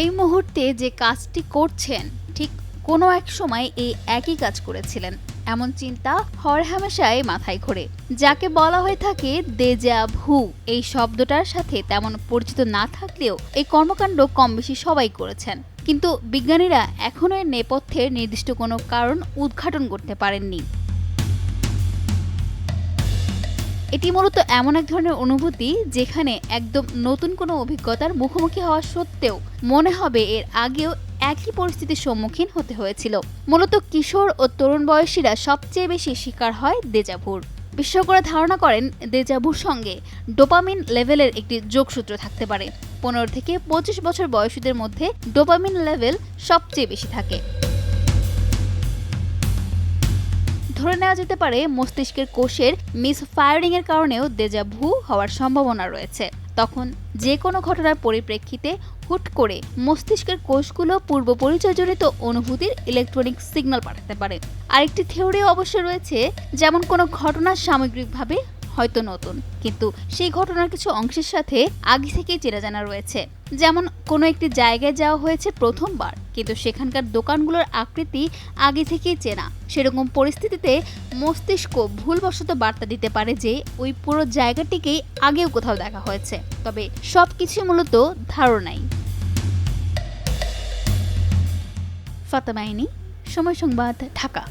এই মুহূর্তে যে কাজটি করছেন ঠিক কোনো এক সময় এই একই কাজ করেছিলেন, এমন চিন্তা হরহামেশাই মাথায় ঘোরে, যাকে বলা হয়ে থাকে দেজা ভু। এই শব্দটার সাথে তেমন পরিচিত না থাকলেও এই কর্মকাণ্ড কম বেশি সবাই করেছেন, কিন্তু বিজ্ঞানীরা এখনো এর নেপথ্যের নির্দিষ্ট কোনো কারণ উদ্ঘাটন করতে পারেননি। এটি মূলত এমন এক ধরনের অনুভূতি যেখানে একদম নতুন কোনো অভিজ্ঞতার মুখোমুখি হওয়া সত্ত্বেও মনে হবে এর আগেও একই পরিস্থিতির সম্মুখীন হতে হয়েছিল। মূলত কিশোর ও তরুণ বয়সীরা সবচেয়ে বেশি শিকার হয় দেজাভুর। বিশেষজ্ঞরা ধারণা করেন দেজাভুর সঙ্গে ডোপামিন লেভেলের একটি যোগসূত্র থাকতে পারে। 15 থেকে 25 বছর বয়সীদের মধ্যে ডোপামিন লেভেল সবচেয়ে বেশি থাকে। ধরে নেওয়া যেতে পারে মস্তিষ্কের কোষের মিসফায়ারিং এর কারণেও দেজা ভু হওয়ার সম্ভাবনা রয়েছে। তখন যে কোনো ঘটনার পরিপ্রেক্ষিতে হুট করে মস্তিষ্কের কোষগুলো পূর্ব পরিচয়জনিত অনুভূতির ইলেকট্রনিক সিগন্যাল পাঠাতে পারে। আরেকটি থিওরিও অবশ্য রয়েছে, যেমন কোনো ঘটনা সামগ্রিকভাবে হয়তো নতুন, কিন্তু সেই ঘটনার কিছু অংশের সাথে আগে থেকেই চেনা জানা রয়েছে। যেমন কোনো একটি জায়গায় যাওয়া হয়েছে প্রথমবার, কিন্তু সেখানকার দোকানগুলোর আকৃতি আগে থেকেই চেনা। সেরকম পরিস্থিতিতে মস্তিষ্ক ভুলবশত বার্তা দিতে পারে যে ওই পুরো জায়গাটিকেই আগেও কোথাও দেখা হয়েছে, তবে সবকিছু মূলত ধারণাই। ফাতেমা আইনি, সময় সংবাদ, ঢাকা।